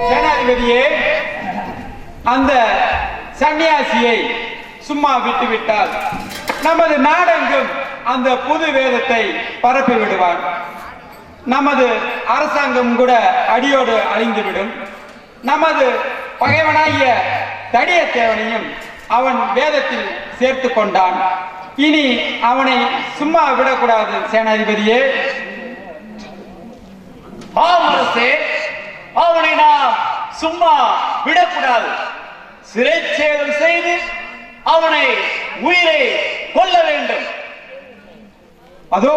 சேனாதிபதியே, அந்த சன்னியாசியை சும்மா விட்டுவிட்டால் நமது நாடெங்கும் அந்த புது வேதத்தை பரப்பி விடுவான். நமது அரசாங்கம் கூட அடியோடு அழிந்துவிடும். நமது பகைவனாகிய தடியத்தேவனையும் அவன் வேதத்தில் சேர்த்து கொண்டான். இனி அவனை சும்மா விடக்கூடாது சேனாதிபதியே. அரசே, அவனை நாம் சும்மா விடக்கூடாது. சிறைச்சேதம் செய்து அவனை உயிரை கொல்ல வேண்டும். அதோ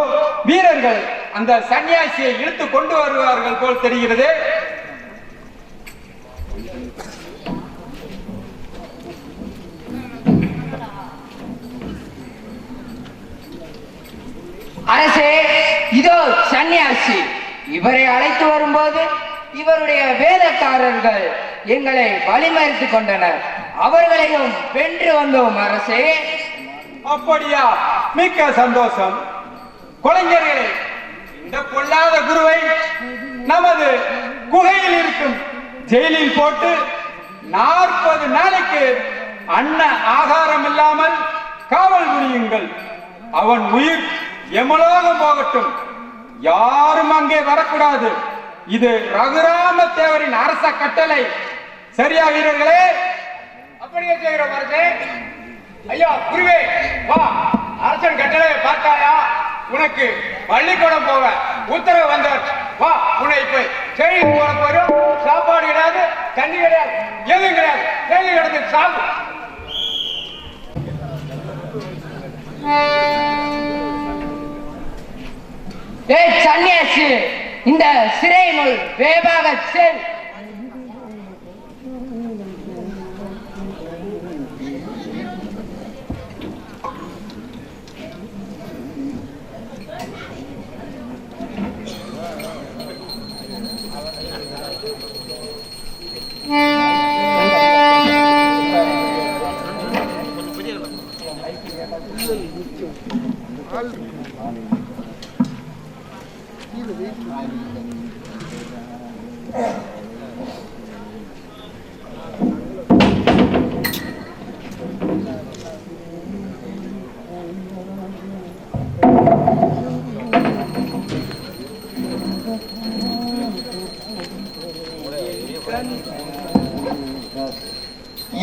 வீரர்கள் அந்த சன்னியாசியை இழுத்து கொண்டு வருவார்கள் போல் தெரிகிறது. அரசே, இதோ சன்னியாசி. இவரை அழைத்து வரும்போது இவருடைய வேதக்காரர்கள் எங்களை வழிமறித்துக் கொண்டனர். அவர்களையும் வென்று வந்தோம் அரசே. அப்படியா? மிக்க சந்தோஷம். கொலைஞர்களே, இந்த பொல்லாத குருவை நமது குகையில் இருக்கும் ஜெயிலில் போட்டு 40 நாளைக்கு அன்ன ஆகாரம் இல்லாமல் காவல் புரியுங்கள். அவன் உயிர் எமலோகம் போகட்டும். யாரும் அங்கே வரக்கூடாது. இது ரகுராம தேவரின் அரச கட்டளை. சரியா வீரர்களே? அப்படியே செய்கிறோம் அரசே. ஐயா குருவே, வா. அரசன் கட்டளையை பார்த்தாயா? உனக்கு பள்ளிக்கூடம் போக உத்தரவு வந்தார். வா, உன்னை இப்ப செய்தி போட போறோம். சாப்பாடு கிடையாது, தண்ணி கிடையாது, எதுவும் கிடையாது. செய்தி கிடந்து சாப்பிடு. ஏய் சன்னியாசி, இந்த சிறையினுள் வேபாக செல்.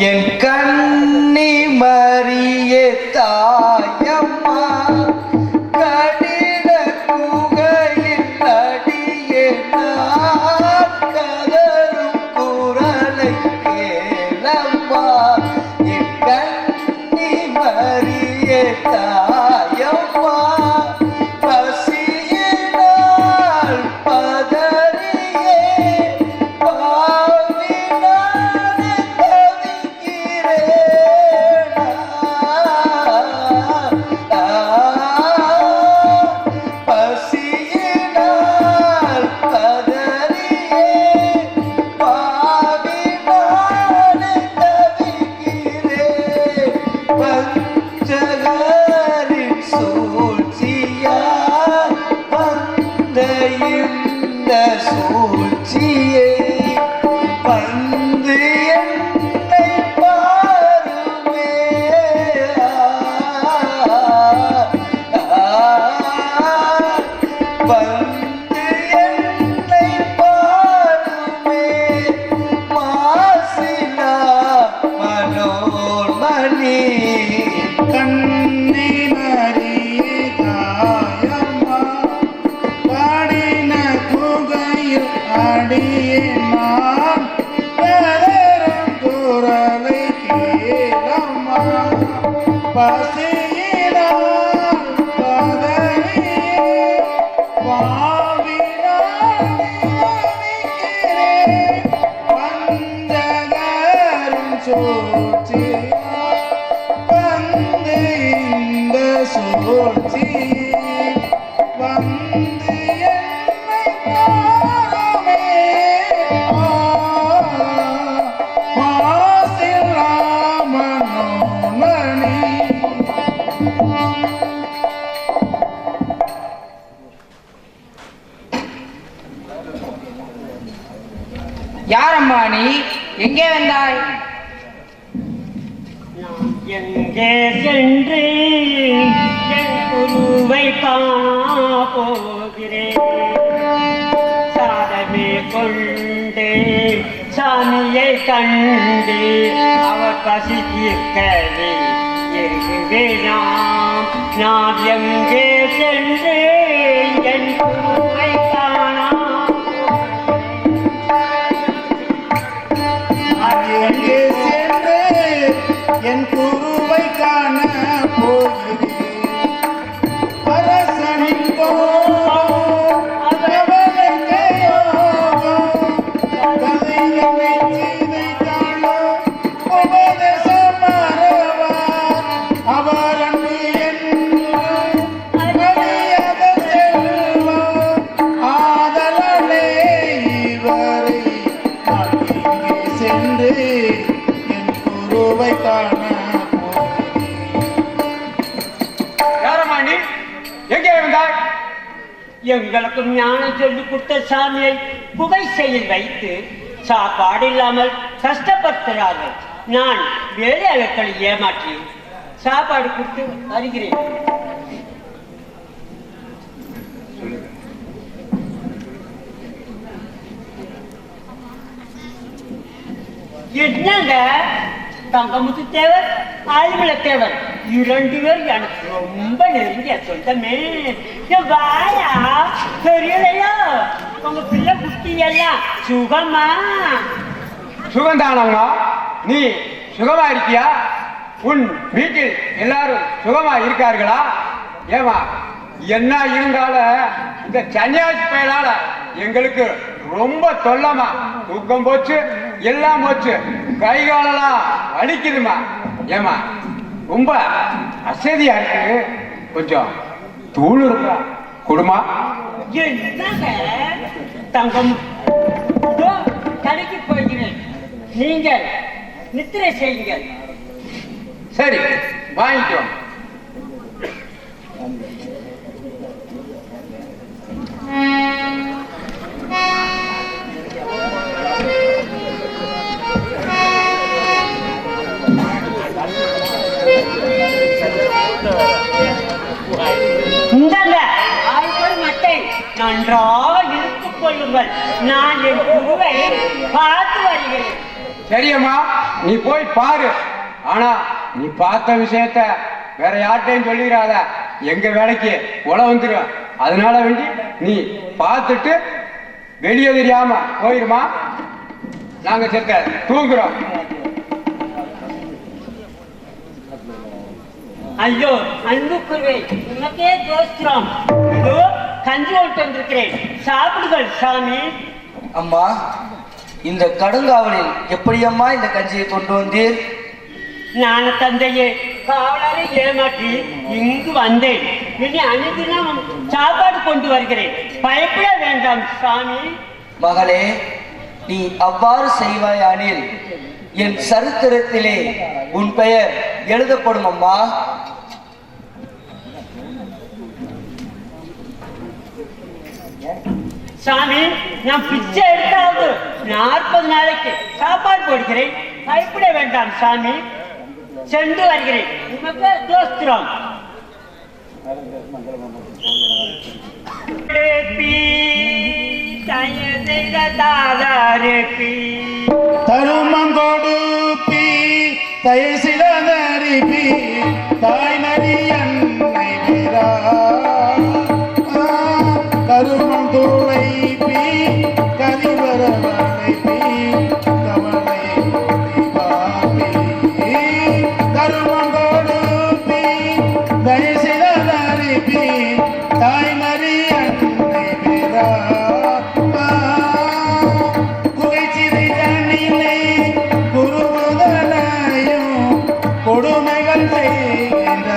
என் கண்ணி மரிய தாயம்மா கடின குகையில் அடியே கதரும் குரலை கேளம்மா. என் கண்ணி மரிய தாயம்மா பசியினால் பதறியே யாரம்மா நீ? எங்கே வந்தாய்? எங்கே சென்று என் குருவை போகிறேன். சாதமே கொண்டு சாமியை கண்டு அவர் பசி தீர்க்கவே வேணாம். நான் எங்கே சென்று என் குருவை காணாம். எங்கே சென்று என் குருவை காண போகிறேன். அரசனின் கோபம் அவனுக்கு யோகம். கதைகளை செய்தைத்தாளோ உபதேசம் மறவார். அவர் அன்பு என்றும் அறியாத செல்வம். ஆதலாலே இவரை நான் எங்கே சென்று என் குருவை காண யாரம்மா நீ? எங்கே வந்தாய்? எங்களுக்கு ஞானம் சொல்லிக் கொடுத்த சாமியை புகை செயல் வைத்து சாப்பாடு இல்லாமல் கஷ்டப்படுத்துகிறார்கள். நான் வேலையாளர்களை ஏமாற்றி சாப்பாடு கொடுத்து வருகிறேன். என்னங்க தங்கமுத்து தேவர் ஆழ்மலை தேவர் 2 பேர் எனக்கு ரொம்ப நெருங்கிய சொந்தமே. வாயா தெரியலையோ உங்க பிள்ளை குட்டி எல்லாம் சுகமா? சுகந்தானம்மா, நீ சுகமா இருக்கியா? உன் வீட்டில் எல்லாரும் சுகமா இருக்கார்களா? ஏமா என்ன இருந்தாலும் இந்த சன்னியாசி பயனால எங்களுக்கு ரொம்ப தொல்லமா. தூக்கம் போச்சு, எல்லாம் போச்சு, கை காலெல்லாம் வலிக்குதுமா. ஏமா ரொம்ப அசதியா இருக்கு, கொஞ்சம் தூள் இருக்கா கொடுமா. என்னங்க தங்கம் கடைக்கு போகிறேன், நீங்கள் நித்திரை செய்யுங்கள். சரி வாங்கிக்கோ. இந்தங்க ஆய்வுகள் மட்டை நன்றாக இழுத்துக் கொள்ளுங்கள். நான் என் குருவை பார்த்து வருகிறேன். சரியம்மா, நீ போய் பாரு. ஆனா நீ பார்த்த விஷயத்த வேற யார்ட்டையும் சொல்லிடாத, எங்க வேலைக்கு உல வந்துடும். அதனால வேண்டி நீ பார்த்துட்டு வெளியே தெரியாம போயிருமா. நாங்க செத்த தூங்குறோம். ஐயோ அன்பு குருவை, உனக்கே தோஸ்திரம். இதோ கஞ்சி ஓட்டு வந்திருக்கிறேன், சாப்பிடுங்கள் சாமி. அம்மா, இந்த கடுங்காவலில் எப்படியம்மா இந்த கஞ்சியை கொண்டு வந்தீர்? நான் தந்தையே காவலரை ஏமாற்றி இங்கு வந்தேன். இனி அனுதினம் சாப்பாடு கொண்டு வருகிறேன், பயப்பட வேண்டாம் சாமி. மகளே, நீ அவ்வாறு செய்வாயானில் என் சரித்திரத்திலே உன் பெயர் எழுதப்படும் அம்மா. சாமி, நான் பிச்சை எடுத்தாவது 40 நாளைக்கு சாப்பாடு போடுகிறேன், பயப்பட வேண்டாம் சாமி. சென்று வருகிறேன், உனக்கு தோஸ்திரம். தருமம் கொடுப்பி தயசிலி தாய் நரி என்னை வீரா. கருமம் துளைப்பி கரிவர வளைப்பி கவலை பாப்பி. கருமம் கொடுப்பி தயசிலி தாய் நரி என்னை வீரா. கொடுமைகள் செய்கின்ற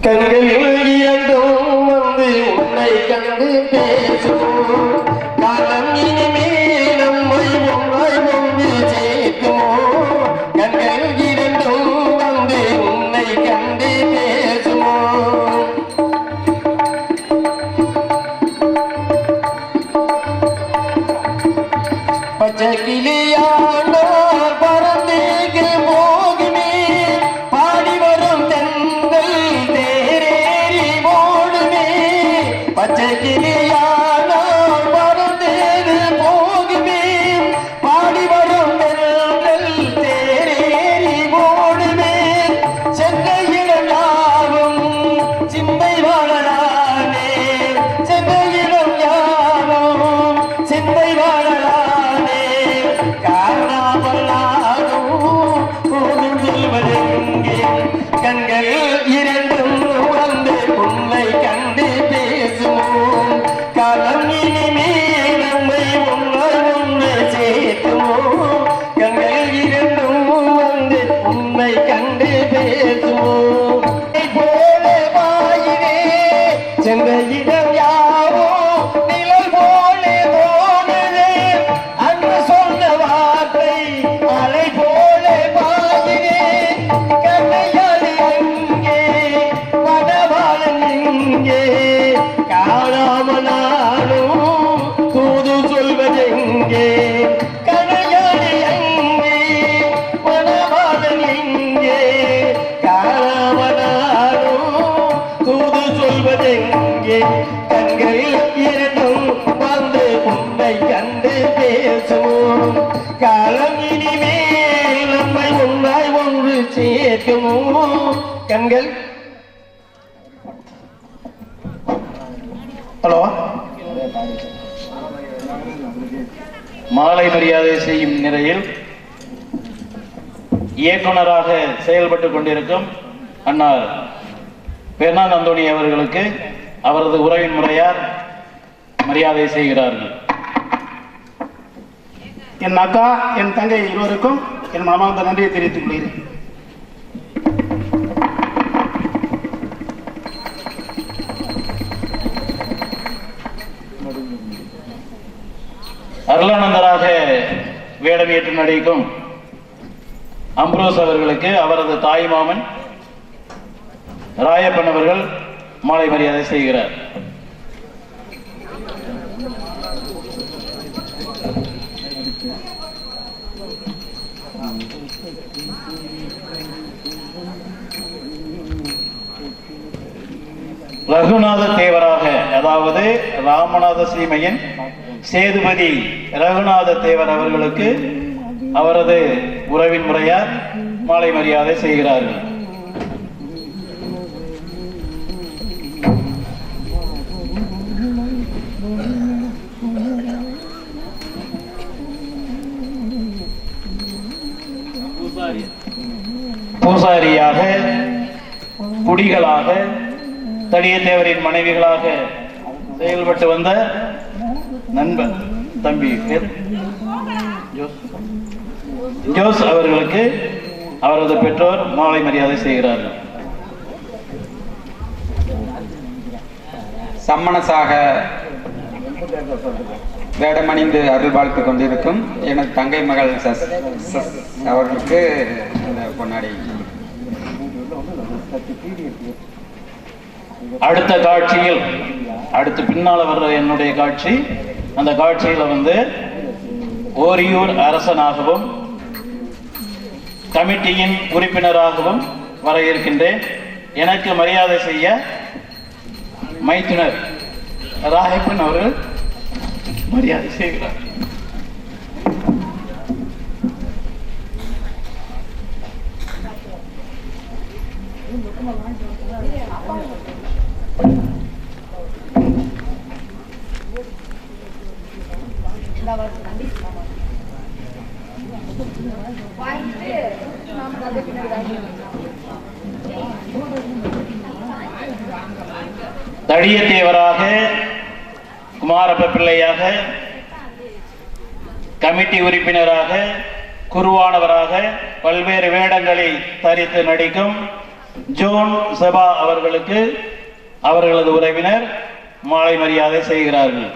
கண்கள் இரண்டும் வந்து உன்னை கண்டு பேசும் காலம் இனிமேல் நம்மை ஒன்றாய் ஒன்று சேர்க்குமோ கண்கள் இரண்டும் வந்து உன்னை கண்டு பேசுமோ பச்சை கிளியாண்டார் பறந்தேக்கு போகுமே பாடி வரும் தென்றல் தேரேறி ஓடுமே பச்சை கிளியாண்டார் பறந்தேக்கு போகுமே பாடி வரும் தென்றல் தேரேறி ஓடுமே சென்ற இடம் யாவும் சிந்தை வாழலாமே சென்ற இடம் யாவும் சிந்தை வாழலாமே கண்கள் இரண்டும் வந்து உன்னை கண்டு பேசுவோம் காலம் இனிமேல் நம்மை ஒன்றாய் ஒன்று சேர்த்துமோ கண்கள் இரண்டும் வந்து உன்னை கண்டு பேசுவோம் போல வாயினே சென்ற இடம் யாவோ நிழல் போல தோணுதே அன்று சொன்ன வார்த்தை அலை போல பாயினே கண்ணையாளி அங்கே வடவாளன் இங்கே காணாமனாலும் தூது சொல்வதெங்கே கண்ணையாளி அங்கே வடவாளன் இங்கே காணாமனாலும் தூது சொல்வதெங்கே கண்கள் இரண்டும் வந்து உன்னை கண்டு பேசுவோம் காலம் இனிமேல் நம்மை ஒன்றாய் ஒன்று சேர்க்குமோ கண்கள் ஹலோ மாலை மரியாதை செய்யும் நிலையில் இயக்குனராக செயல்பட்டுக் கொண்டிருக்கும் அன்னார் பெர்னாண்ட் அந்தோணி அவர்களுக்கு அவரது உறவின் முறையார் மரியாதை செய்கிறார்கள். என் அக்கா என் தங்கை இருவருக்கும் என் மனமார்ந்த நன்றியை தெரிவித்துக் கொள்கிறேன். அருளானந்தராக வேடமேற்று நடிக்கும் அம்ப்ரோஸ் அவர்களுக்கு அவரது தாய் மாமன் ராயப்பன் அவர்கள் மாலை மரியாதை செய்கிறார். ரகுநாத தேவராக, அதாவது ராமநாத சீமையின் சேதுபதி ரகுநாத தேவர் அவர்களுக்கு அவரது உறவின் முறையார் மாலை மரியாதை செய்கிறார்கள். பூசாரியாக, குடிகளாக, தடியத்தேவரின் மனைவிகளாக செயல்பட்டு வந்த நண்பர் தம்பி ஜோஸ் அவர்களுக்கு அவரது பெற்றோர் மாலை மரியாதை செய்கிறார்கள். சம்மணசாக வேடமணிந்து அருள் வாழ்த்து கொண்டிருக்கும் எனது தங்கை மகள் அவர்களுக்கு பொன்னாடி. அடுத்த காட்சியில், அடுத்து பின்னால வர்ற என்னுடைய காட்சி, அந்த காட்சியில வந்து ஓரியூர் அரசனாகவும் கமிட்டியின் உறுப்பினராகவும் வர இருக்கின்றேன். எனக்கு மரியாதை செய்ய மைத்துனர் ராயப்பன் அவர்கள் மரியாதை செய்கிறார். தடியத்தேவராக, குமாரப்ப பிள்ளையாக, கமிட்டி உறுப்பினராக, குருவானவராக பல்வேறு வேடங்களை தரித்து நடிக்கும் ஜோன் செபா அவர்களுக்கு அவர்களது உறவினர் மாலை மரியாதை செய்கிறார்கள்.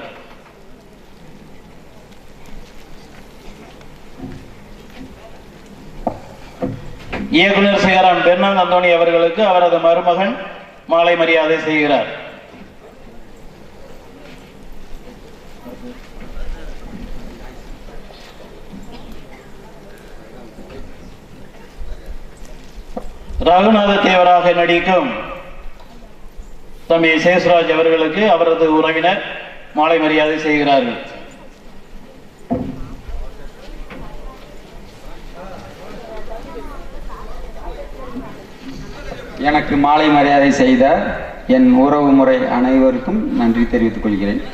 இயக்குனர் சிகரம் பெர்னான் அந்தோணி அவர்களுக்கு அவரது மருமகன் மாலை மரியாதை செய்கிறார். ரகுநாத தேவராக நடிக்கும் தம்பி சேஸ்ராஜ் அவர்களுக்கு அவரது உறவினர் மாலை மரியாதை செய்கிறார்கள். எனக்கு மாலை மரியாதை செய்த என் உறவு முறை அனைவருக்கும் நன்றி தெரிவித்துக் கொள்கிறேன்.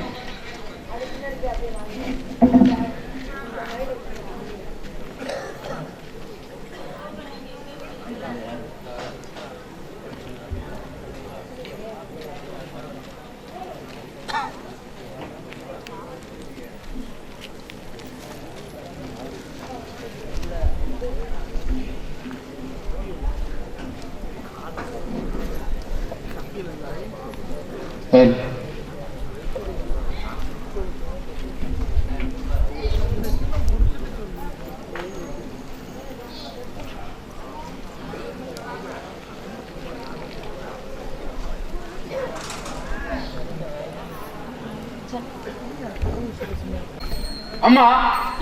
அம்மா,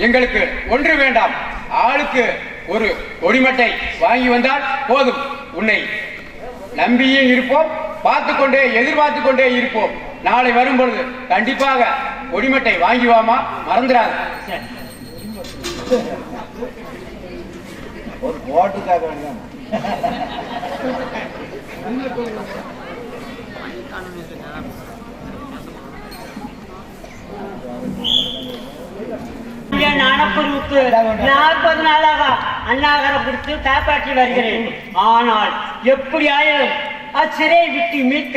எங்களுக்கு ஒன்று வேண்டாம். ஆளுக்கு ஒரு கொடிமட்டை வாங்கி வந்தால் போதும். உன்னை நம்பியே இருப்போம், பார்த்து கொண்டே எதிர்பார்த்து கொண்டே இருப்போம். நாளை வரும்பொழுது கண்டிப்பாக கொடிமட்டை வாங்கி வாமா, மறந்துடாது. ஒரு போட்டுக்காக நாணப்பொருளுக்கு 40 நாளாக அன்னாகரம் கொடுத்து காப்பாற்றி வருகிறேன். ஆனால் எப்படியாயிலும் அச்சிறையை விட்டு மீட்க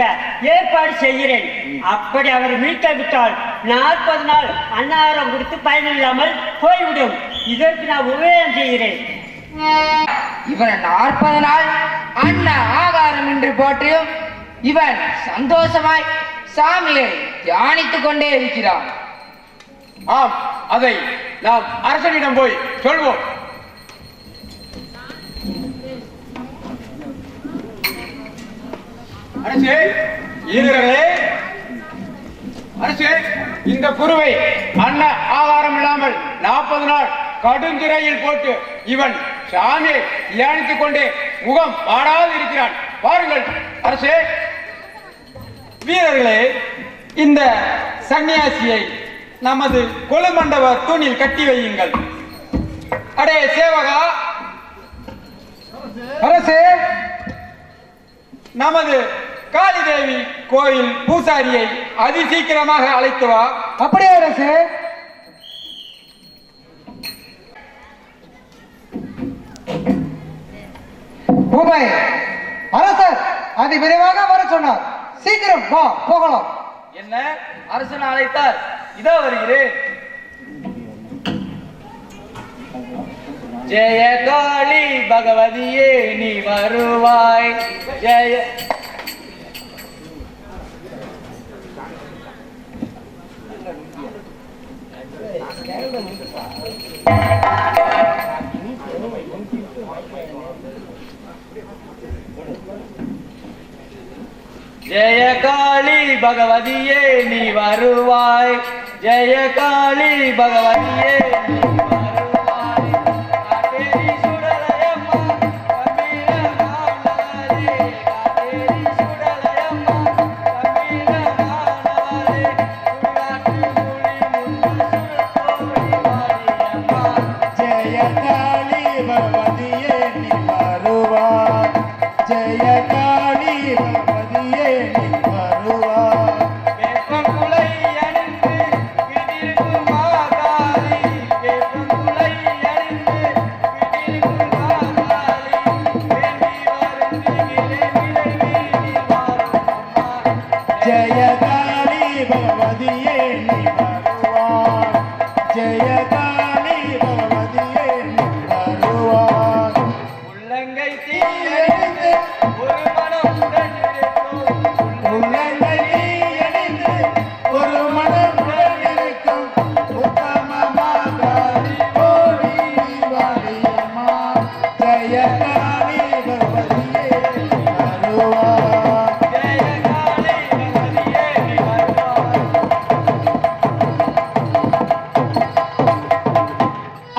ஏற்பாடு செய்கிறேன். அப்படி அவர் மீட்க விட்டால் 40 நாள் அன்னாகரம் கொடுத்து பயனில்லாமல் போய்விடும். இதற்கு நான் உபயோகம் செய்கிறேன். இவன் 40 நாள் அன்ன ஆகாரம் என்று போற்றியும் இவன் சந்தோஷமாய் சாமியை தியானித்துக் கொண்டே இருக்கிறான். ஆம், அதை நாம் அரசனிடம் போய் சொல்வோம். அரசே, ஈரர்களே, அரசே, இந்த குருவை அன்ன ஆகாரம் இல்லாமல் 40 நாள் கடுஞ்சிறையில் போட்டு இவன் சாமியை தியானித்துக் கொண்டே முகம் பாடாது இருக்கிறான். பாருங்கள் அரசே. வீரர்களே, இந்த சன்னியாசியை நமது கொலுமண்டப தூணில் கட்டி வையுங்கள். அடே சேவகா, அரசே, நமது காளிதேவி கோயில் பூசாரியை அதிசீக்கிரமாக அழைத்து வா. அப்படியே அரசே. பூபாய், அரசர் அதி விரைவாக வர சொன்னார். சீக்கிரம் வா, போகலாம். என்ன அரசன் அழைத்தார்? இதோ வருகிறேன். ஜெய காளி பகவதியே நீ வருவாய். ஜெய ஜெய காளி பகவதியே நீ வருவாய். ஜெய காளி பகவதியே நீ வருவாய். காட்டேரி சுடலையம்மா கம்பீரமானவரே. காட்டேரி சுடலையம்மா கம்பீரமானவரே. சுடுகாட்டு மூலி முன்ன சுருட்டோடி வாடியம்மா. ஜெய காளி பகவதியே நீ வருவாய். ஜெய காளி பகவதியே நீ வருவாய். வேப்பங்குலை அணிந்து விதிருக்கும் மாகாளி. வேப்பங்குலை அணிந்து விதிருக்கும் மாகாளி. வேண்டி வருந்துகிறேன் விரைவில் வாருமம்மா. ஜெய காளி பகவதியே நீ வருவாய். ஜெய காளி பகவதியே நீ வருவாய். ஒரு மனம் உடன் இருக்கும். ஜெயகாளி பகவதியே நீ வருவாய்.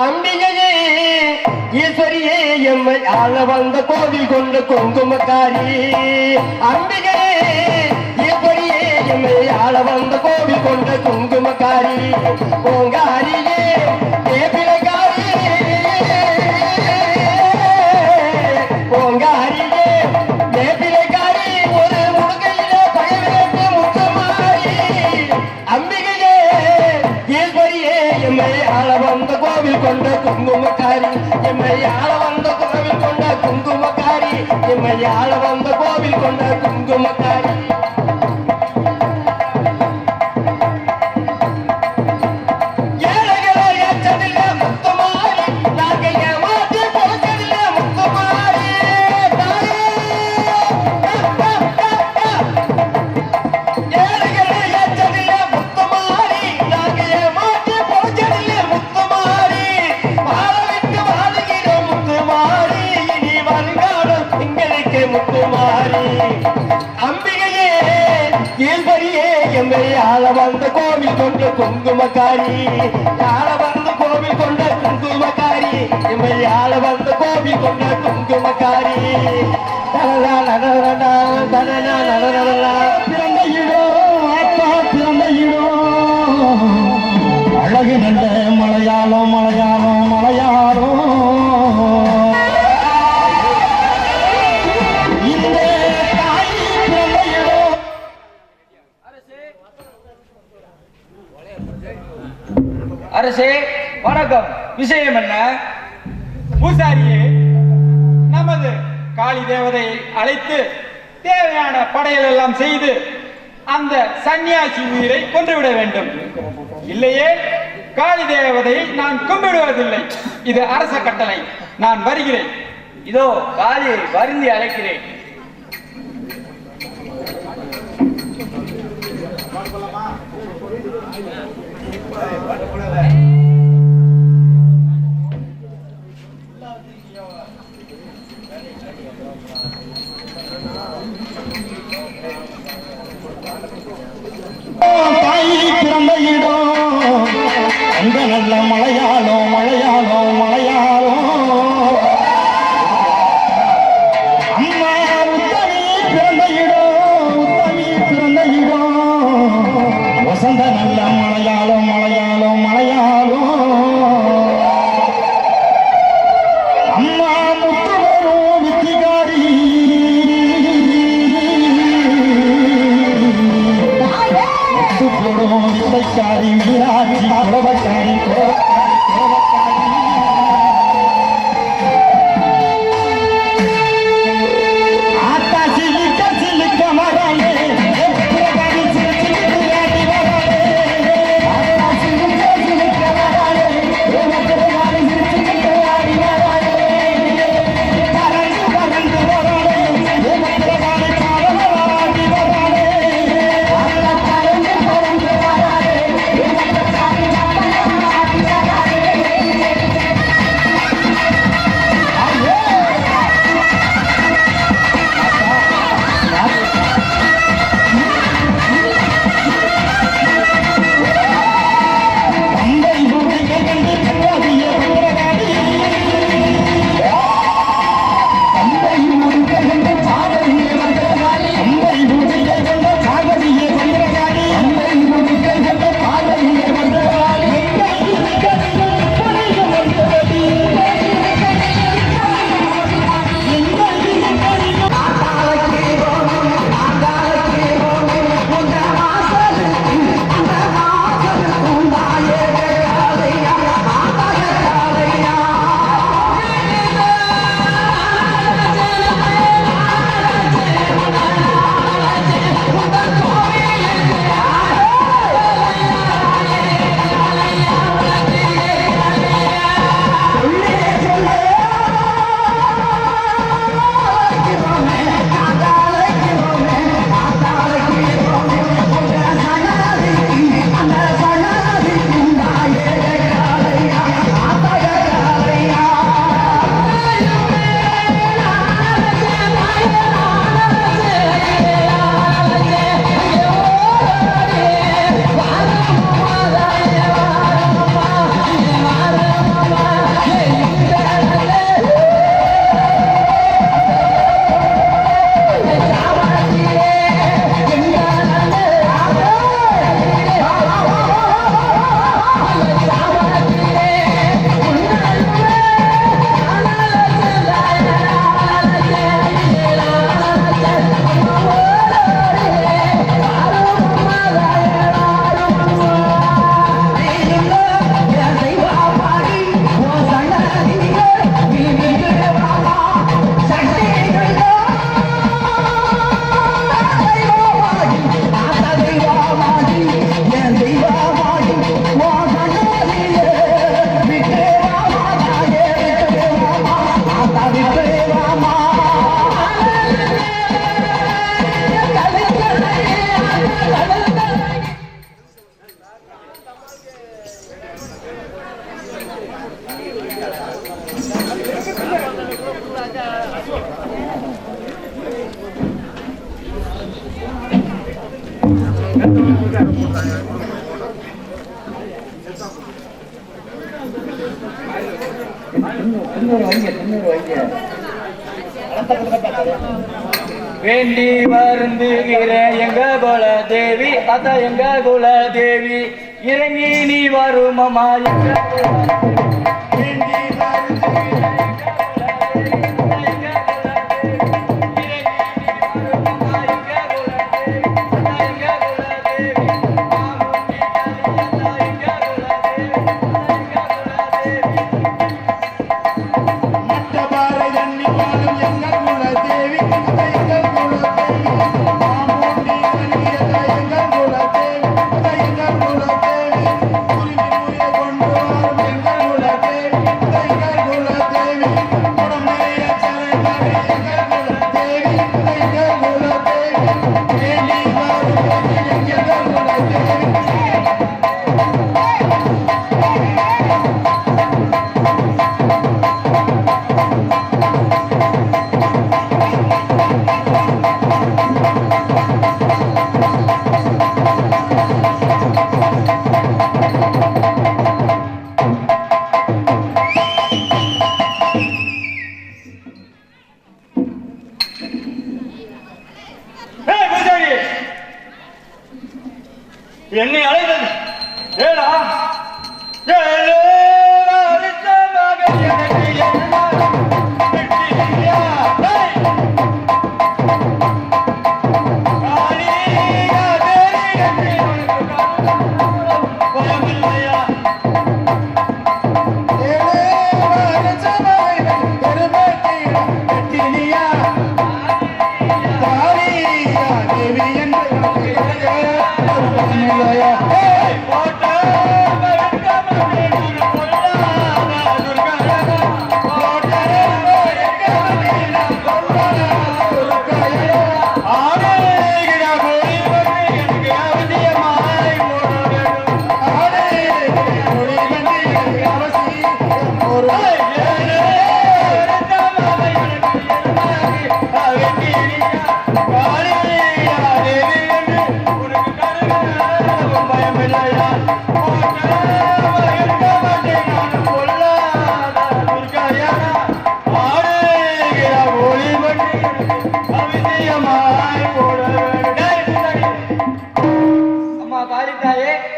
அம்பிகையே ஈஸ்வரியே எம்மை ஆள வந்த கோவில் கொண்ட குங்குமக்காரி அம்பிகையே ஈஸ்வரியே எம்மை ஆள வந்த கோவில் கொண்ட குங்குமக்காரி பூங்காரியே தேபிலக்காரி பூங்காரியே தேபிலக்காரி ஒரு முழுகையில பழவேட்டு முத்தமாரி அம்பிகையே ஈஸ்வரியே எம்மை ஆள வந்த கோவில் கொண்ட குங்குமக்காரி எம்மை ஆள வந்த கோவில் கொண்ட குங்குமக்காரி எம்மை ஆள வந்த கோவில் கொண்ட குங்குமக்காரி ஏழைகளை ஏற்றதில்ல முத்துமாரி நாங்க ஏமாற்றி பொறுக்கதில்ல முத்துமாரி ஏழைகளை ஏற்றதில்ல முத்துமாரி நாங்க ஏமாற்றி பொறுக்கதில்ல முத்துமாரி வாழவிட்டு வாழுகிற முத்துமாரி இனி வருங்காலம் எங்களுக்கு முத்துமாரி அம்பிகையே ஈஸ்வரியே எம்மை ஆள வந்த கோவில் கொண்ட குங்குமக்காரி ஆள வந்த கோவில் கொண்ட குங்குமக்காரி எம்மை ஆள வந்த கோவில் கொண்ட குங்குமக்காரி பிறந்த இடோ அப்பா பிறந்த இடோ அழகு நல்ல மலையாளம் மலையாளம் மலையாளம் இந்த தாய் பிறந்த இடோ அரசே வணக்கம். விஷயம் என்ன? பூசாரியே, நமது காளி தேவதையை அழைத்து தேவையான படையல் எல்லாம் செய்து அந்த சன்னியாசி உயிரை கொன்றுவிட வேண்டும். இல்லையே காளி தேவதையை நான் கும்பிடுவதில்லை. இது அரச கட்டளை. நான் வருகிறேன். இதோ காளியை வருந்தி அழைக்கிறேன். தாய் பிறந்த இடம் அந்த நல்ல மலையாளம் மலையாளம் மலையாளம் அம்மா உத்தமி பிறந்த இடம் உத்தமி பிறந்த இடம் வசந்த நல்ல மலையாளம் மலையாளம் மலையாளம் வேண்டி வருந்துகிற எங்க குல தேவி அத எங்க குல தேவி இறங்கி நீ வருமமா எங்க வேண்டி என்னை அழைத்தது ஏடா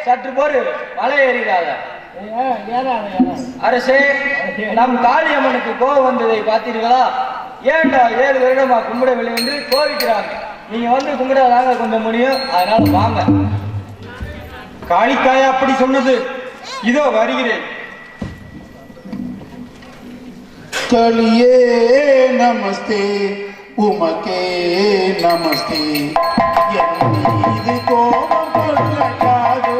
சற்று போரு மலை ஏறிடாத அரசே நம் காளியம்மனுக்கு கோவம் வந்ததை பார்த்தீர்களா ஏன்டா 7 வருடமா கும்பிடவில்லை என்று கோவிக்கிறாங்க நீங்க வந்து கும்பிடாதாங்க கொஞ்சம் முடியும் அதனால வாங்க காளிக்காய் அப்படி சொன்னது இதோ வருகிறேன் கலியே நமஸ்தே உமக்கே நமஸ்தே என் மீது கோபம் கொள்ளலாது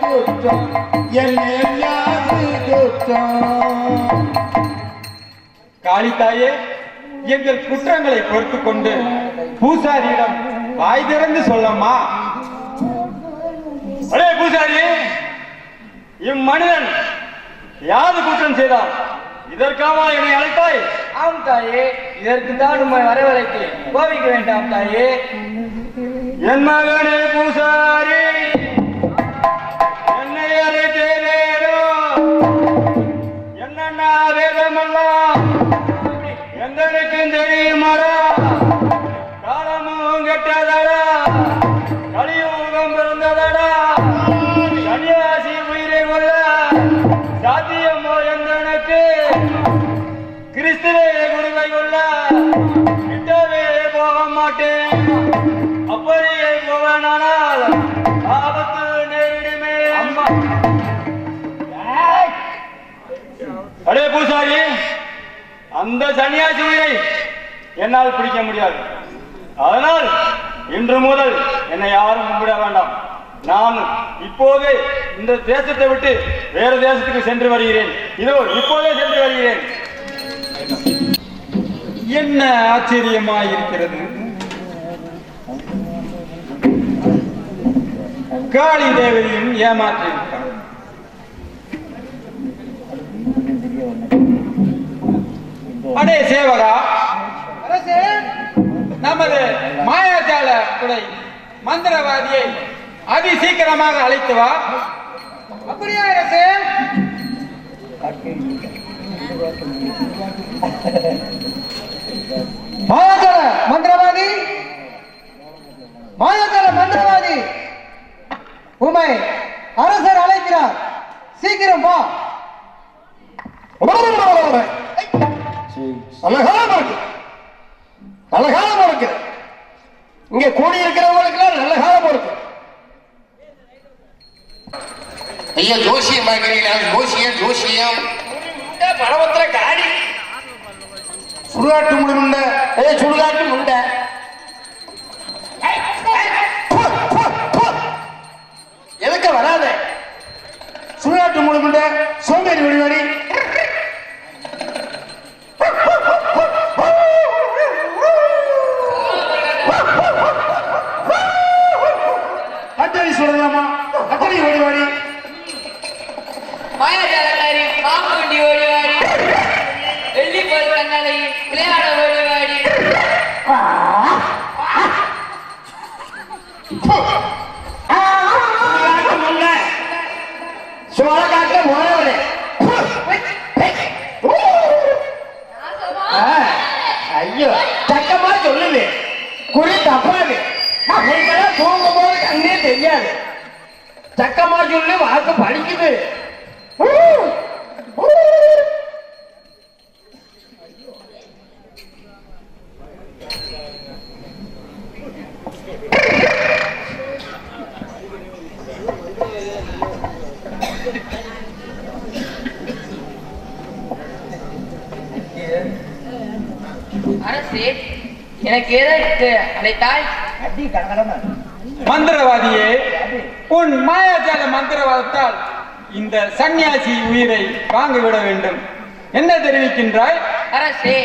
குற்றம் காளித்தாயே எங்கள் குற்றங்களை பொறுத்து கொண்டு பூசாரியிடம் வாய் திறந்து சொல்லம்மா. அடே பூசாரி இம்மனிதன் யாது குற்றம் செய்தான்? இதற்காக என்னை அழைத்தாய்? ஆம் தாயே, இதற்கு தான் உண்மை வரவழைத்தேன். கோபிக்க வேண்டாம் தாயே. என் மகனே பூசாரி, என்னை அழைத்தேனோ? என்னென்ன வேதமெல்லாம் எந்தனுக்கும் தெரியுமாடா? காலமும் கெட்டதடா, கலியுகம் பிறந்ததடா. சன்னியாசி உயிரை கொள்ள சாத்தியமோ எந்தனுக்கு? கிறிஸ்துவே குருவை கொள்ள கிட்டவே போக மாட்டேன். அப்படியே போவனால் ஆபத்து நேரிடுமே. அம்மா அடே பூசாரி, அந்த சன்னியாசி உயிரை என்னால் பிடிக்க முடியாது. அதனால் இன்று முதல் என்னை யாரும் கும்பிட வேண்டாம். நான் இப்போதே இந்த தேசத்தை விட்டு வேறு தேசத்துக்கு சென்று வருகிறேன். இதோ இப்போதே சென்று வருகிறேன். என்ன ஆச்சரியமாயிருக்கிறது! காளி தேவரையும் ஏமாற்றிவிட்டார். அடே சேவகா, நமது மாயாஜால துறை மந்திரவாதியை அதி சீக்கிரமாக அழைத்து வா. அப்படியா அரசே? மாயாஜால மந்திரவாதி, மாயாஜால மந்திரவாதி, உமை அரசர் அழைக்கிறார். சீக்கிரம் வா. நல்ல காலம் இருக்கு. இங்க கூடி இருக்கிறவங்களுக்கு நல்ல காலம் இருக்கு. ஐயா ஜோசியம் பார்க்கிறீங்களா? ஜோசியம் ஜோசியம் பணபத்திர காடி சுடுகாட்டு முழுமுண்ட. ஐயா சுடுகாட்டு முண்டை எதுக்க வராத? சுடுகாட்டு முழுமுண்ட சோம்பேறி வடிவாடி. அத்தனை சொல்லலாமா? அத்தனை ஓடிவாடி. மாயாஜாலக்காரி பாம்புண்டி ஓடிவாடி, வெள்ளி போல் கண்ணலை விளையாட ஓடிவாடி. சோழக்காட்ட போனவனே. ஐயோ தக்கமா சொல்லுது, குறி தப்பாது. தூங்கும் போது கண்ணே தெரியாது. தக்கமா சொல்லு, வாக்கு படிக்குது. அரசே, எனக்கு எதற்கு அழைத்தாய்? மந்திரவாதியே, உன் மாயாஜால மந்திரவாதத்தால் இந்த சன்னியாசி உயிரை வாங்கிவிட வேண்டும். என்ன தெரிவிக்கின்றாய்? அரசே,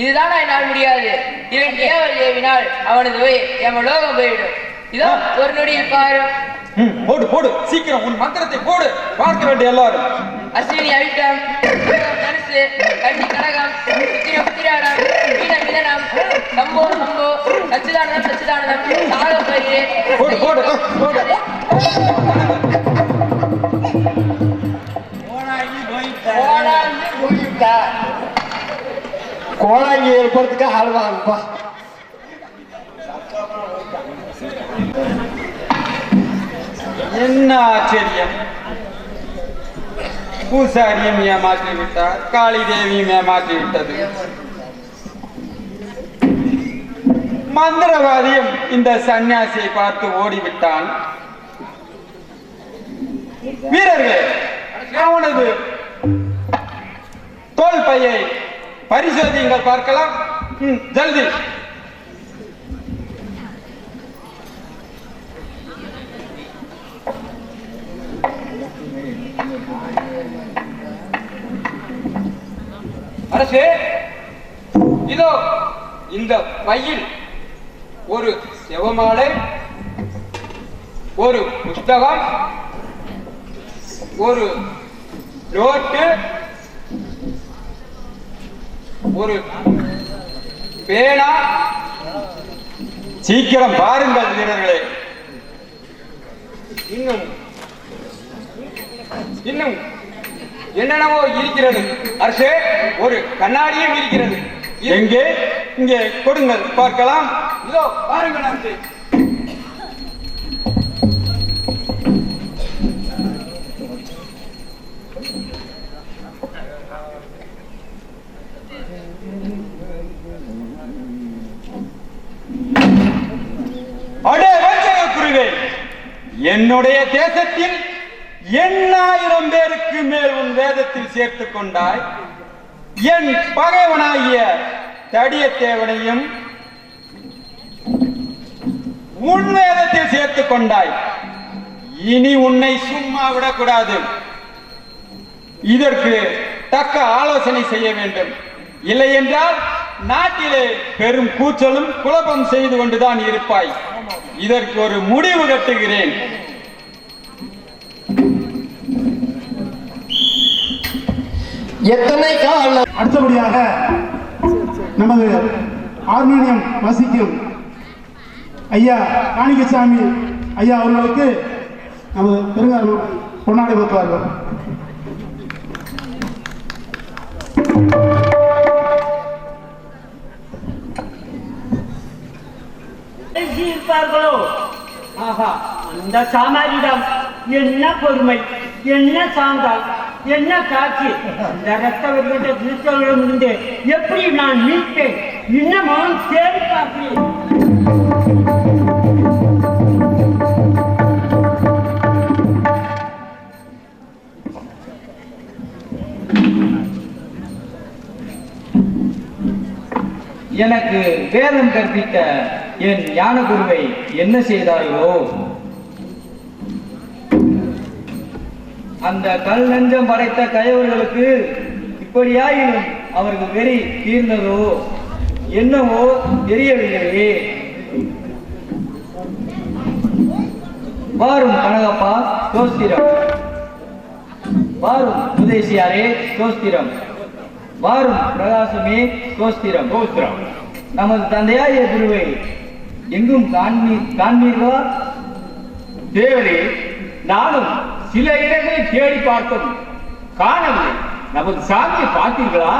இதுதான் என்னால் முடியாது. இவன் ஏவல் ஏவினால் அவனது உயிர் எமலோகம் போயிடும். இதோ ஒரு நொடியில் பாரு. போடு போடு, சீக்கிரம் உன் மந்திரத்தை போடு, பார்க்க வேண்டிய எல்லாரும். அஸ்வினி அவிட்டம், தனுசு, கண்ணி கனகம், உத்திரம் உத்திராடம், மீனம் மிதனம், சம்போ சம்போ, சச்சிதானந்தம் சச்சிதானந்தம், சாகம் வருகிறேன். போடு போடு போடு. கோளாங்கி ஏற்படுறதுக்கு ஆழ்வாங்கப்பா. என்ன ஆச்சரியம்! பூசாரியும் ஏமாற்றி விட்டார், காளி தேவியும் ஏமாற்றி விட்டது. மந்திரவாதியும் இந்த சன்னியாசியை பார்த்து ஓடிவிட்டான். வீரர்களே, அவனது தோல் பையை பரிசோதியுங்கள், பார்க்கலாம். ஜல்தி. அரசே, இதோ இந்த பையில் ஒரு செவமாலை, ஒரு புஸ்தகம், ஒரு நோட்டு, ஒரு பேனா. சீக்கிரம் பாருங்கள் வீரர்களே. இன்னும் இன்னும் என்னென்னவோ இருக்கிறது. அரசே, ஒரு கண்ணாடியும் இருக்கிறது. எங்கே? இங்கே கொடுங்கள் பார்க்கலாம். இதோ பாருங்கள் அரசே. அடே வஞ்சக குருவே, என்னுடைய தேசத்தில் 8000 பேருக்கு மேல் உன் வேதத்தில் சேர்த்துக் கொண்டாய். என் பகைவனாகிய தடியத்தேவனையும் உன் வேதத்தில் சேர்த்துக் கொண்டாய். இனி உன்னை சும்மா விடக்கூடாது. இதற்கு தக்க ஆலோசனை செய்ய வேண்டும். இல்லை என்றால் நாட்டிலே பெரும் கூச்சலும் குழப்பம் செய்து கொண்டுதான் இருப்பாய். இதற்கு ஒரு முடிவு கட்டுகிறேன். எத்தனை காலம் அடுத்தபடியாக நமது ஆர்மீனியம் வசிக்கும் ஐயா காணிக்கசாமி ஐயா அவர்களுக்கு நமது பெருங்காரம் பொன்னாடை கொடுப்பார்கள். இருப்பார்களோ? ஆஹா, அந்த சாமாரிடம் என்ன பொறுமை, என்ன சாந்தால், என்ன காட்சி! இந்த ரத்த வெறும் திருத்தவர்களிடம் இருந்து எப்படி நான் மீட்பேன்? இன்னமும் தேடி பார்க்கிறேன். எனக்கு வேதம் கற்பித்த என் ஞான குருவை என்ன செய்தார்களோ? அந்த கல் நெஞ்சம் படைத்த கயவர்களுக்கு இப்படியாயினும் அவர்கள் வெறி தீர்ந்ததோ என்னவோ தெரியவில்லையே. வாரும் கனகப்பா சோஸ்திரம், வாரும் உதேசியாரே சோஸ்திரம், வாரும் பிரகாசமே சோஸ்திரம். நமது தந்தையாய குருவை எங்கும் காண்பீர்களா? தேவரே, நானும் சில இடங்களில் தேடி பார்த்தோம், காணவில்லை. நமது சாமியை பார்த்தீர்களா?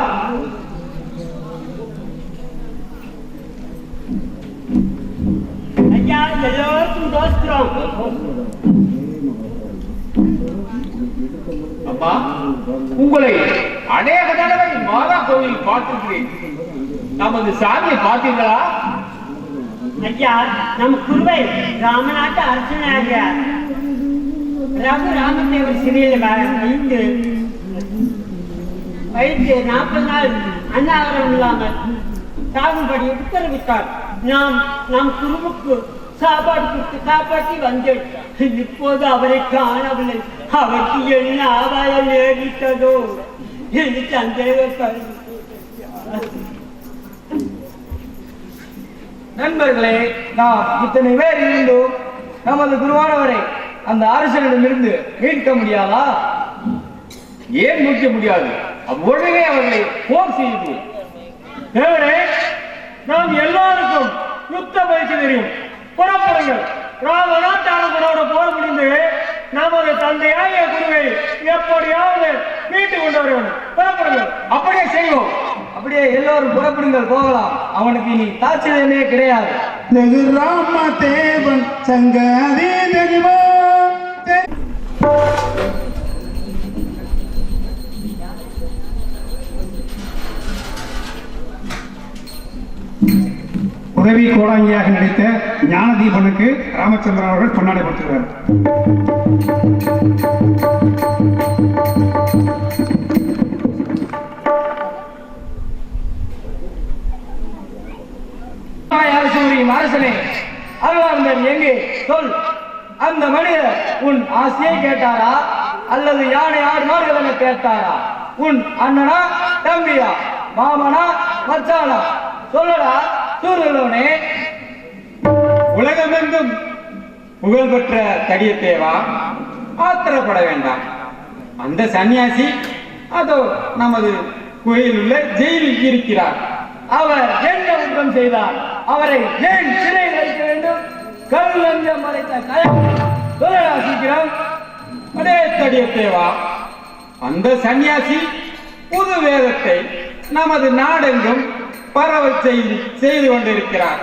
ஐயா, எல்லோருக்கும் தோஸ்திரம். அம்மா, உங்களை அநேக தடவை மாதா கோவில் பார்த்திருக்கிறேன். நமது சாமியை பார்த்தீர்களா? ஐயா, நம் குருவை ராமநாட்டு அரசனாக ரகு ராமதேவர் சிறையில் வைத்து 40 நாள் அன்னாகரம் இல்லாமல் சாகும்படி உத்தரவிட்டார். நம் குருவுக்கு சாப்பாடு கொடுத்து காப்பாற்றி வந்தேன். இப்போது அவரை காணவில்லை. அவருக்கு என்ன ஆதாயம் நேரிட்டதோ என்று சந்தேகப்படு. நண்பர்களே, நாம் இத்தனை பேர் இருந்தும் நமது குருவானவரை அந்த அரசனிடமிருந்து மீட்க முடியாதா? ஏன் மீட்க முடியாது? அவ்வளவே அவர்களை போர் செய்து. தேவரே, நாம் எல்லாருக்கும் யுத்த பயிற்சி தெரியும். புறப்படுங்கள். ராமநாட்டாளர்களோட போர முடிந்து நமது தந்தையாய குருவை எப்படியாவது மீட்டு கொண்டு வருவோம். புறப்படுங்கள். அப்படியே செய்வோம். அப்படியே எல்லோரும் புறப்படுங்கள், போகலாம். அவனுக்கு இனி தாட்சியமே கிடையாது. ராம தேவன் சங்கதி தெரிவா உதவி கோடாங்கியாக நடித்த ஞானதீபனுக்கு ராமச்சந்திரன் அவர்கள் பொன்னாடை கொடுத்துருவார். அரசனே, அருளாளர் எங்கே சொல். அந்த மனிதர் உன் ஆசையை கேட்டாரா அல்லது யானை 6 மாடுகள் என கேட்டாரா? உன் அண்ணனா தம்பியா மாமனா மச்சானா? சொல்லடா சூரியனே. உலகமெங்கும் புகழ்பெற்ற தடியத்தேவா, ஆத்திரப்பட வேண்டாம். அந்த சன்னியாசி அதோ நமது கோயிலில் உள்ள ஜெயிலில் இருக்கிறார். அவர் என்ன குற்றம் செய்தார்? அவரை ஏன் சிறையில் வைக்க வேண்டும்? கல் லஞ்சம் மறைத்த சீக்கிரம். அடே தடிய தேவா, அந்த சன்னியாசி புது வேதத்தை நமது நாடெங்கும் பரவ செய்து கொண்டிருக்கிறார்.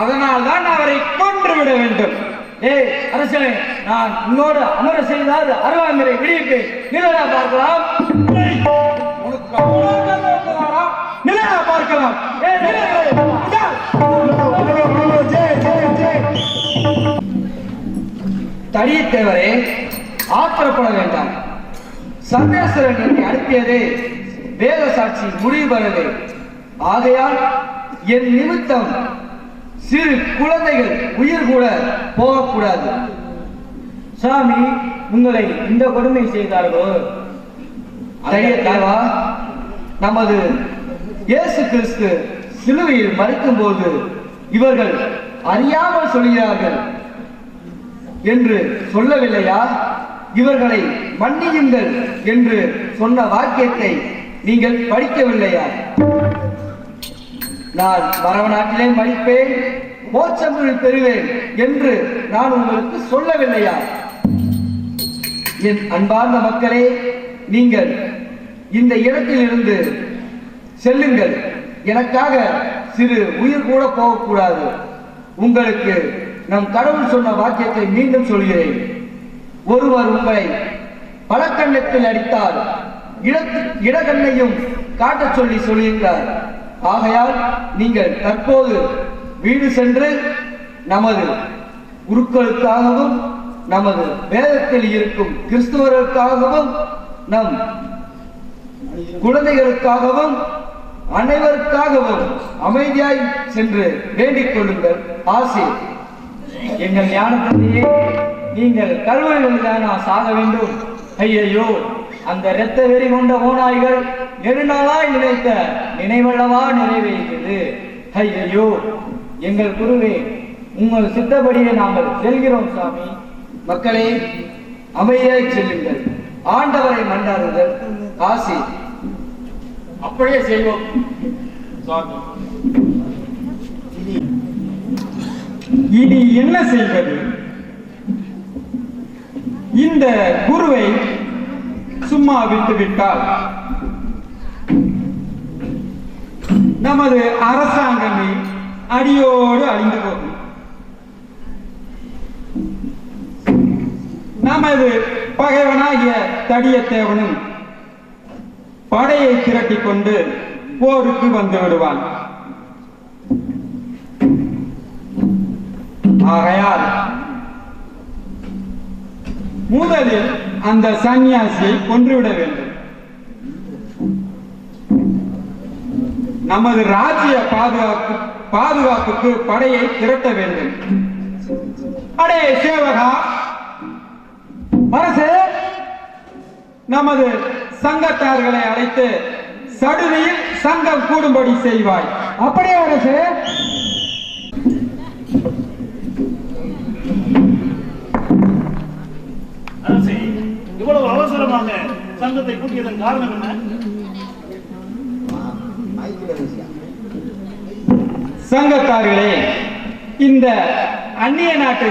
அதனால் தான் அவரை கொன்றுவிட வேண்டும். ஏய் அரசனே, நான் உன்னோடு அமர செய்தால் அருவாங்கரை விடிவிட்டு நிலா பார்க்கலாம். நிலா பார்க்கலாம். தடியத்தேவரே, ஆத்திரப்பட வேண்டாம். சர்வேஸ்வரன் என்னை அனுப்பியதே வேத சாட்சி முடிவு பெறவே. ஆகையால் என் நிமித்தம் சிறு குழந்தைகள் உயிர் கூட போகக்கூடாது. சாமி, உங்களை இந்த கொடுமை செய்தார்களோ? தடியத்தேவா, நமது இயேசு கிறிஸ்து சிலுவையில் மறிக்கும் போது இவர்கள் அறியாமல் சொல்கிறார்கள் என்று சொல்லவில்லையா? இவர்களை மன்னியுங்கள் என்று சொன்ன வாக்கியத்தை நீங்கள் படிக்கவில்லையா? நான் மரவநாட்டிலே மடிப்பேன், மோட்சம் பெறுவேன் என்று நான் உங்களுக்கு சொல்லவில்லையா? என் அன்பார்ந்த மக்களே, நீங்கள் இந்த இடத்திலிருந்து செல்லுங்கள். எனக்காக சிறு உயிர் கூட போகக்கூடாது. உங்களுக்கு நம் கடவுள் சொன்ன வாக்கியத்தை மீண்டும் சொல்கிறேன். ஒருவர் உங்களை பலக்கண்ணத்தில் அடித்தால் இடக்கண்ணையும் காட்டச் சொல்லி சொல்லுகிறார். ஆகையால் நீங்கள் தற்போது வீடு சென்று நமது குருக்களுக்காகவும் நமது வேதத்தில் இருக்கும் கிறிஸ்துவர்களுக்காகவும் நம் குழந்தைகளுக்காகவும் அனைவருக்காகவும் அமைதியாய் சென்று வேண்டிக் கொள்ளுங்கள். ஆசை. எங்கள் ஞானத்தையே நீங்கள் கல்வழிதான் சாக வேண்டும். ஐயையோ, அந்த இரத்த வெறி கொண்ட ஓநாய்கள் நெடுநாளாய் நினைத்த நினைவல்லவா நிறைவேற்றது. ஐயையோ, எங்கள் குருவே, உங்கள் சித்தப்படியே நாங்கள் செல்கிறோம் சாமி. மக்களே, அமைதியாய் செல்லுங்கள். ஆண்டவரை மன்றாடுங்கள். ஆசி. அப்படியே செய்வோம். இனி என்ன செய்வது? இந்த குருவை சும்மா விட்டுவிட்டால் நமது அரசாங்கமே அடியோடு அழிந்து போகும். நமது பகைவனாகிய தடியத்தேவனும் படையை திரட்டி கொண்டு போருக்கு வந்து விடுவான். ஆகையால் முதலில் அந்த சன்னியாசியை கொன்றுவிட வேண்டும். நமது ராஜ்ய பாதுகாப்புக்கு படையை திரட்ட வேண்டும். அடே சேவகா, அரசே, நமது சங்கத்தார்களை அழைத்து சடுதியில் சங்கம் கூடும்படி செய்வாய். அப்படியே அரசே. அரசே, இவ்வளவு அவசரமாக சங்கத்தை கூட்டியதன் காரணம் என்ன? சங்கத்தார்களே, இந்த அந்நிய நாட்டு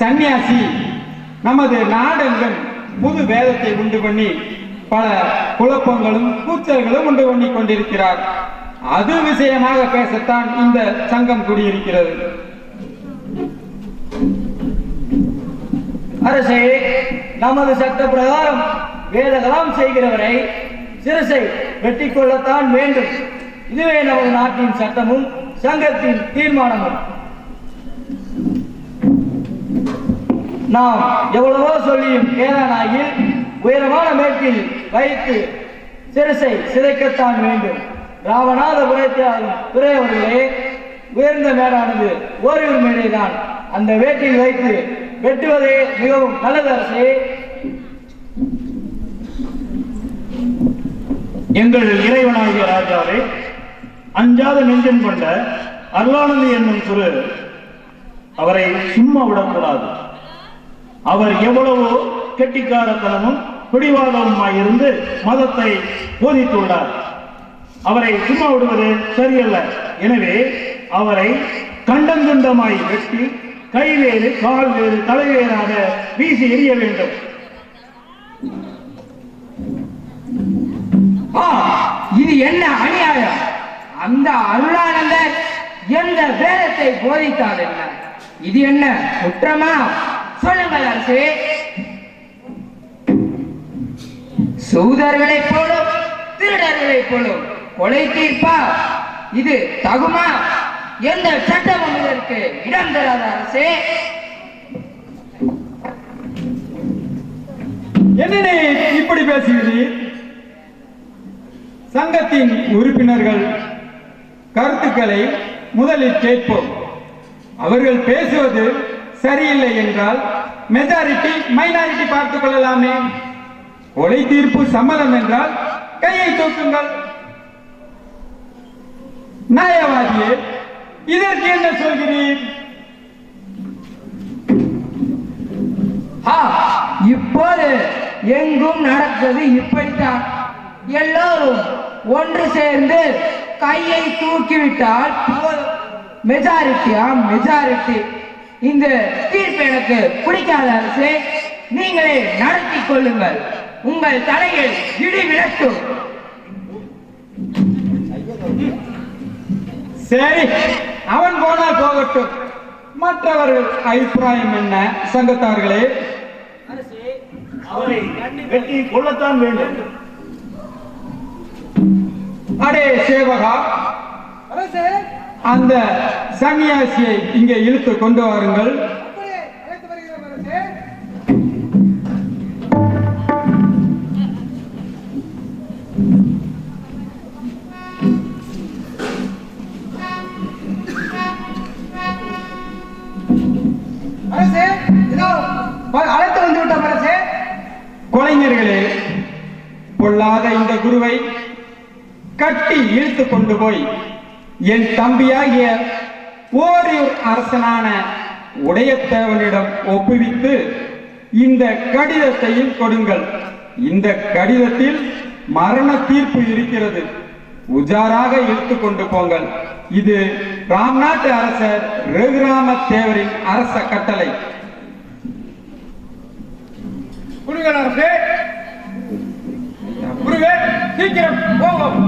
சன்னியாசி நமது நாடெங்கும் புது வேதத்தை உண்டு பண்ணி பல குழப்பங்களும் கூச்சல்களும் உண்டு பண்ணி கொண்டிருக்கிறார். அது விஷயமாக பேசத்தான் இந்த சங்கம் கூடியிருக்கிறது. அரசே, நமது சட்ட பிரகாரம் வேதகலாம் செய்கிறவரை சிரசை வெட்டி கொள்ளத்தான் வேண்டும். இதுவே நமது நாட்டின் சட்டமும் சங்கத்தின் தீர்மானமும். நாம் எவ்வளவோ சொல்லியும் கேரானாயில் உயரமான மேற்கில் வைத்து சிரசை சிதைக்கத்தான் வேண்டும். ராவணாதபுரத்தாலும் துறையவர்களே, உயர்ந்த மேடானது ஓரிரு மேடைதான். அந்த வேட்டில் வைத்து வெட்டுவதே மிகவும் நல்லது அரசே. எங்கள் இறைவனாகிய ராஜாவே, அஞ்சாத நெஞ்சம் கொண்ட அருளானந்தி என்னும் குரு, அவரை சும்மா விடக்கூடாது. அவர் எவ்வளவோ கெட்டிக்காரத்தனமும் பிடிவாதவுமாயிருந்து மதத்தை போதித்துள்ளார். அவரை சும்மா விடுவது சரியல்ல. எனவே அவரை கண்டந்துண்டமாய் வெட்டி கைவேறு கால் வேறு தலைவேறாக வீசி எறிய வேண்டும். இது என்ன அநியாயம்? அந்த அருளானந்தர் எந்த வேதத்தை போதித்தார் என்ன? இது என்ன குற்றமா? சொல்லுங்கள் அரசே. சூதர்களைப் போலும் திருடர்களைப் போலும் கொலை தீர்ப்பா? இது தகுமா? எந்த சட்டமும் இதற்கு இடம் தராத அரசே. என்னனே இப்படி பேசுகிறீர்? சங்கத்தின் உறுப்பினர்கள் கருத்துக்களை முதலில் கேட்போம். அவர்கள் பேசுவது சரியில்லை என்றால் மெஜாரிட்டி மைனாரிட்டி பார்த்துக் கொள்ளலாமே. கொலை தீர்ப்பு சம்மதம் என்றால் கையை தூக்குங்கள். நியாயவாதியே, இதற்கு என்ன சொல்கிறீர்? இப்போது எங்கும் நடப்பது இப்படித்தான். எல்லோரும் ஒன்று சேர்ந்து கையை தூக்கிவிட்டால் மெஜாரிட்டியா மெஜாரிட்டி. இந்த தீர்ப்பு எனக்கு பிடிக்காத அரசே. நீங்களே நடத்தி கொள்ளுங்கள். உங்கள் தலையில் இடி விழட்டும். சரி, அவன் போனால் போகட்டும். மற்றவர்கள் அபிப்பிராயம் என்ன? சங்கத்தார்களே, அவரை வெட்டி கொள்ளத்தான் வேண்டும். அடே சேவகா, அந்த சன்னியாசியை இங்கே இழுத்து கொண்டு வாருங்கள். அழைத்து வந்து விட்ட அரசே. கொலைஞர்களே, பொல்லாத இந்த குருவை கட்டி இழுத்து கொண்டு போய் என் தம்பியாகிய ஓரியூர் அரசனான உடையத்தேவனிடம் ஒப்புவித்து இந்த கடிதத்தையும் கொடுங்கள். இந்த கடிதத்தில் மரண தீர்ப்பு இருக்கிறது. உஜாராக இழுத்து கொண்டு போங்கள். இது ராம்நாட்டு அரசர் ரகுராம தேவரின் அரச கட்டளை. குருவே, சீக்கிரம் போவோம்.